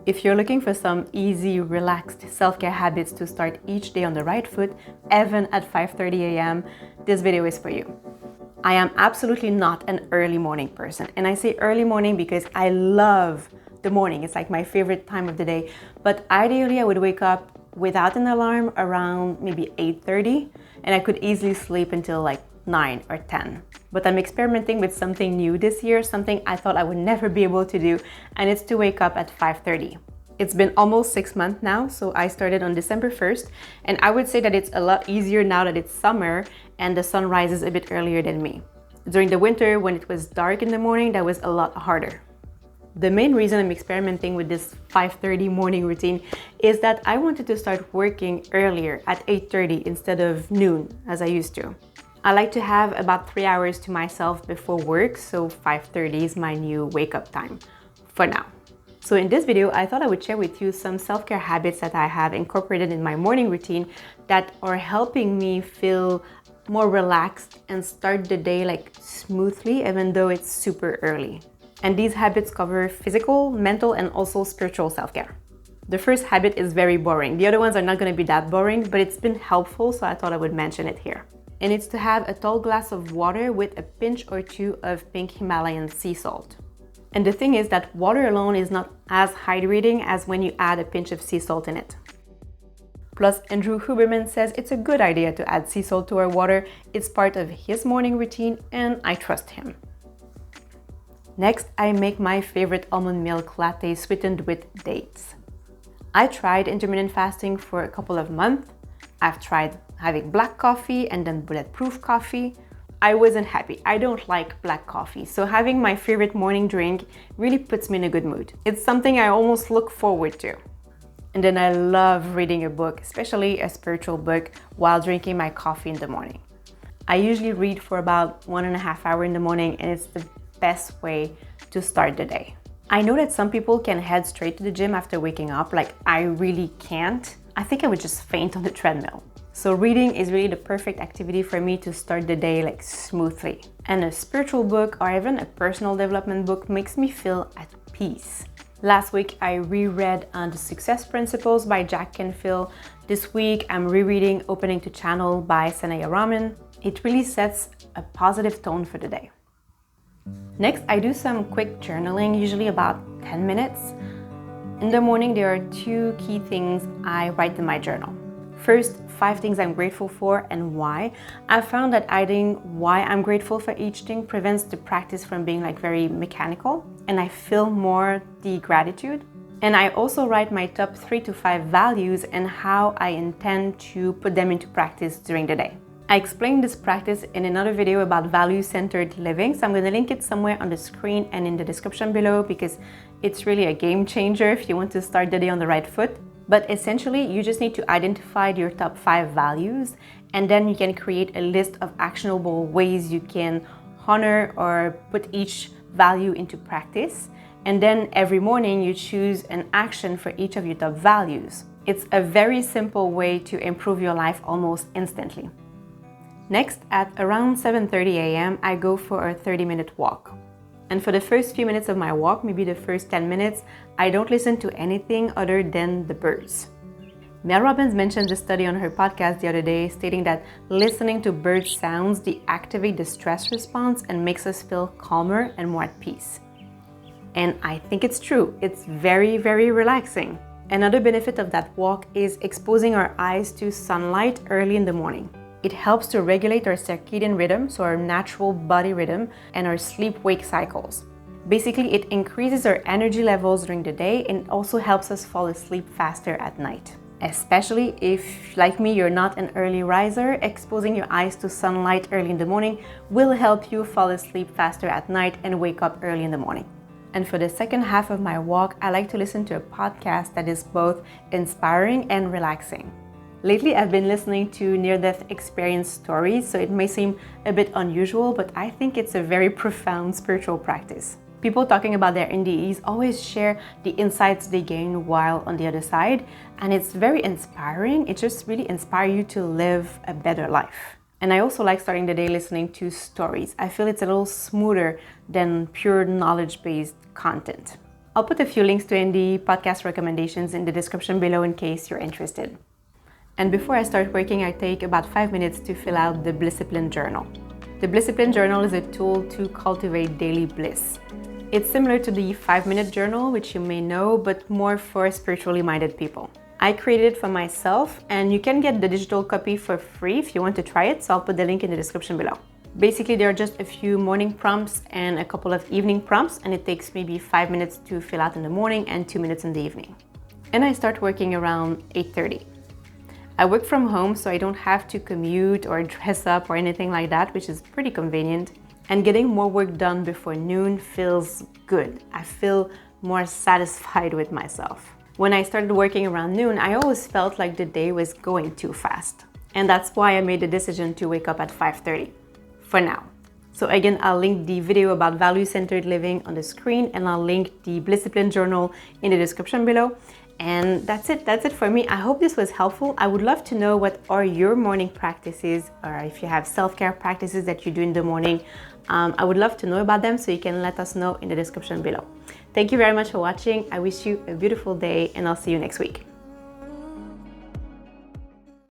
If you're looking for some easy, relaxed self-care habits to start each day on the right foot, even at 5:30 a.m., this video is for you. I am absolutely not an early morning person, and I say early morning because I love the morning. It's like my favorite time of the day, but ideally I would wake up without an alarm around maybe 8:30, and I could easily sleep until like 9 or 10. But I'm experimenting with something new this year, something I thought I would never be able to do, and it's to wake up at 5:30. It's been almost 6 months now, so I started on December 1st, and I would say that it's a lot easier now that it's summer and the sun rises a bit earlier than me. During the winter, when it was dark in the morning, that was a lot harder. The main reason I'm experimenting with this 5:30 morning routine is that I wanted to start working earlier at 8:30 instead of noon as I used to. I like to have about 3 hours to myself before work, so 5:30 is my new wake-up time for now. So in this video, I thought I would share with you some self-care habits that I have incorporated in my morning routine that are helping me feel more relaxed and start the day like smoothly, even though it's super early. And these habits cover physical, mental, and also spiritual self-care. The first habit is very boring. The other ones are not going to be that boring, but it's been helpful, so I thought I would mention it here. And it's to have a tall glass of water with a pinch or two of pink Himalayan sea salt. And the thing is that water alone is not as hydrating as when you add a pinch of sea salt in it. Plus, Andrew Huberman says it's a good idea to add sea salt to our water. It's part of his morning routine, and I trust him. Next, I make my favorite almond milk latte sweetened with dates. I tried intermittent fasting for a couple of months. I've tried having black coffee and then bulletproof coffee. I wasn't happy. I don't like black coffee, so having my favorite morning drink really puts me in a good mood. It's something I almost look forward to. And then I love reading a book, especially a spiritual book, while drinking my coffee in the morning. I usually read for about 1.5 hours in the morning, and it's the best way to start the day. I know that some people can head straight to the gym after waking up, like I really can't. I think I would just faint on the treadmill. So reading is really the perfect activity for me to start the day like smoothly. And a spiritual book or even a personal development book makes me feel at peace. Last week I reread The Success Principles by Jack Canfield. This week I'm rereading Opening to Channel by Sanaya Raman. It really sets a positive tone for the day. Next, I do some quick journaling, usually about 10 minutes. In the morning, there are 2 key things I write in my journal. First, 5 things I'm grateful for and why. I found that adding why I'm grateful for each thing prevents the practice from being like very mechanical, and I feel more the gratitude. And I also write my top 3 to 5 values and how I intend to put them into practice during the day. I explained this practice in another video about value-centered living, so I'm going to link it somewhere on the screen and in the description below because it's really a game changer if you want to start the day on the right foot. But essentially, you just need to identify your top 5 values, and then you can create a list of actionable ways you can honor or put each value into practice. And then every morning you choose an action for each of your top values. It's a very simple way to improve your life almost instantly. Next, at around 7:30 a.m., I go for a 30-minute walk. And for the first few minutes of my walk, maybe the first 10 minutes, I don't listen to anything other than the birds. Mel Robbins mentioned this study on her podcast the other day, stating that listening to bird sounds deactivate the stress response and makes us feel calmer and more at peace. And I think it's true. It's very, very relaxing. Another benefit of that walk is exposing our eyes to sunlight early in the morning. It helps to regulate our circadian rhythm, so our natural body rhythm, and our sleep-wake cycles. Basically, it increases our energy levels during the day and also helps us fall asleep faster at night. Especially if, like me, you're not an early riser, exposing your eyes to sunlight early in the morning will help you fall asleep faster at night and wake up early in the morning. And for the second half of my walk, I like to listen to a podcast that is both inspiring and relaxing. Lately, I've been listening to near-death experience stories, so it may seem a bit unusual, but I think it's a very profound spiritual practice. People talking about their NDEs always share the insights they gain while on the other side, and it's very inspiring. It just really inspires you to live a better life. And I also like starting the day listening to stories. I feel it's a little smoother than pure knowledge-based content. I'll put a few links to NDE podcast recommendations in the description below in case you're interested. And before I start working, I take about 5 minutes to fill out the Blissipline journal. The Blissipline journal is a tool to cultivate daily bliss. It's similar to the 5-minute journal, which you may know, but more for spiritually minded people. I created it for myself, and you can get the digital copy for free if you want to try it, so I'll put the link in the description below. Basically, there are just a few morning prompts and a couple of evening prompts, and it takes maybe 5 minutes to fill out in the morning and 2 minutes in the evening. And I start working around 8:30. I work from home, so I don't have to commute or dress up or anything like that, which is pretty convenient. And getting more work done before noon feels good. I feel more satisfied with myself. When I started working around noon, I always felt like the day was going too fast. And that's why I made the decision to wake up at 5:30. For now. So again, I'll link the video about value-centered living on the screen, and I'll link the Blissipline journal in the description below. And that's it for me. I hope this was helpful. I would love to know what are your morning practices, or if you have self-care practices that you do in the morning. I would love to know about them, so you can let us know in the description below. Thank you very much for watching. I wish you a beautiful day, and I'll see you next week.